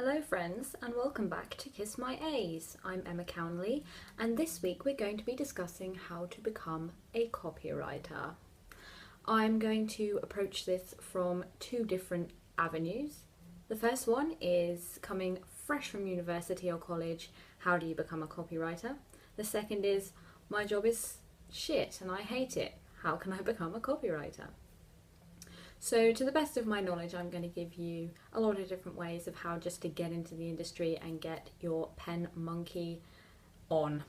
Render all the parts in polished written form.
Hello friends and welcome back to Kiss My A's. I'm Emma Cownley and this week we're going to be discussing how to become a copywriter. I'm going to approach this from two different avenues. The first one is coming fresh from university or college, how do you become a copywriter? The second is, my job is shit and I hate it, how can I become a copywriter? So to the best of my knowledge, I'm going to give you a lot of different ways of how just to get into the industry and get your pen monkey on.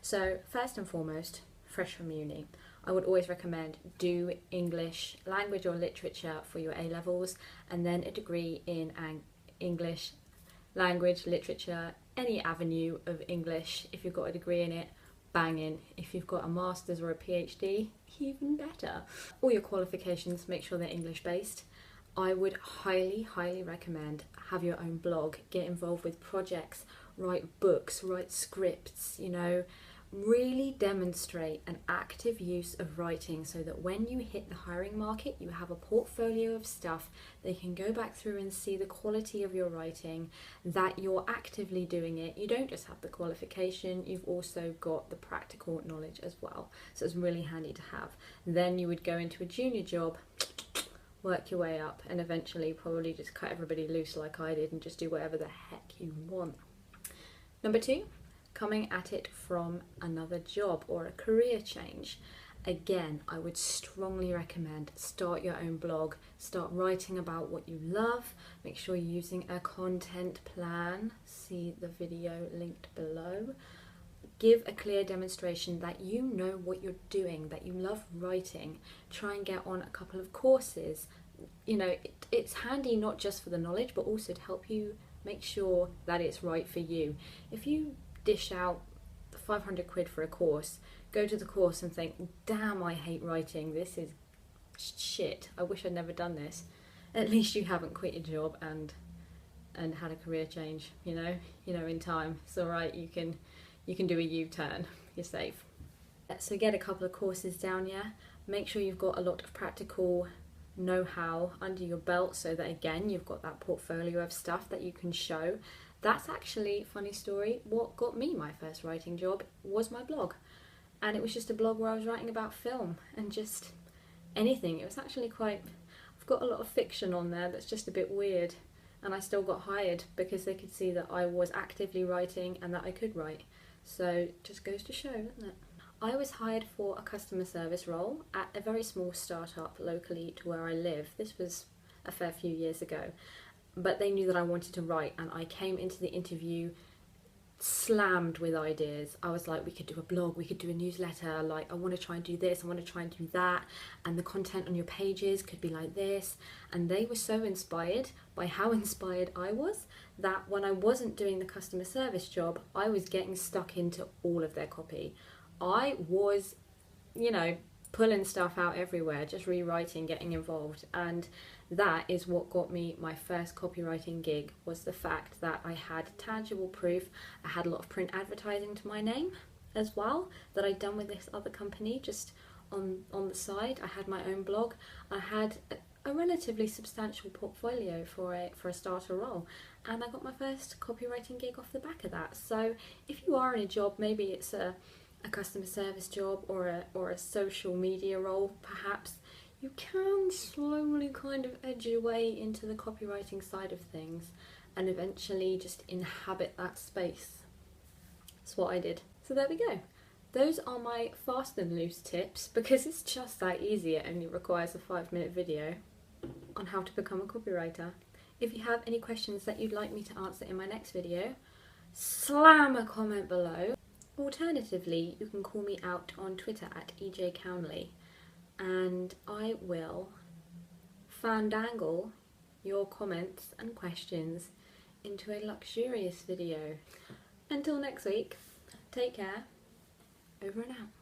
So first and foremost, fresh from uni, I would always recommend do English language or literature for your A-levels and then a degree in English language, literature, any avenue of English. If you've got a degree in it, banging. If you've got a master's or a PhD, even better. All your qualifications, make sure they're English based. I would highly recommend have your own blog, get involved with projects, write books, write scripts, really demonstrate an active use of writing so that when you hit the hiring market, you have a portfolio of stuff. They can go back through and see the quality of your writing, that you're actively doing it. You don't just have the qualification, you've also got the practical knowledge as well. So it's really handy to have. Then you would go into a junior job, work your way up, and eventually probably just cut everybody loose like I did and just do whatever the heck you want. Number two, coming at it from another job or a career change. Again, I would strongly recommend start your own blog, start writing about what you love, make sure you're using a content plan, see the video linked below. Give a clear demonstration that you know what you're doing, that you love writing. Try and get on a couple of courses. It's handy not just for the knowledge but also to help you make sure that it's right for you. If you dish out 500 quid for a course, go to the course and think, damn, I hate writing, this is shit, I wish I'd never done this. At least you haven't quit your job and had a career change, in time. It's alright, you can do a U-turn, you're safe. So get a couple of courses down, make sure you've got a lot of practical know-how under your belt so that again you've got that portfolio of stuff that you can show. That's actually, funny story, what got me my first writing job was my blog. And it was just a blog where I was writing about film and just anything. It was actually I've got a lot of fiction on there that's just a bit weird, and I still got hired because they could see that I was actively writing and that I could write. So it just goes to show, doesn't it? I was hired for a customer service role at a very small startup locally to where I live. This was a fair few years ago. But they knew that I wanted to write, and I came into the interview slammed with ideas. I was like, we could do a blog, we could do a newsletter, like I want to try and do this, I want to try and do that, and the content on your pages could be like this. And they were so inspired by how inspired I was that when I wasn't doing the customer service job, I was getting stuck into all of their copy. I was, pulling stuff out everywhere, just rewriting, getting involved, and that is what got me my first copywriting gig, was the fact that I had tangible proof. I had a lot of print advertising to my name as well that I'd done with this other company just on the side. I had my own blog. I had a relatively substantial portfolio for a starter role, and I got my first copywriting gig off the back of that. So if you are in a job, maybe it's a customer service job or a social media role perhaps, you can slowly kind of edge your way into the copywriting side of things and eventually just inhabit that space. That's what I did. So there we go. Those are my fast and loose tips, because it's just that easy. It only requires a 5-minute video on how to become a copywriter. If you have any questions that you'd like me to answer in my next video, slam a comment below. Alternatively, you can call me out on Twitter at @EJCownley, and I will fandangle your comments and questions into a luxurious video. Until next week, take care, over and out.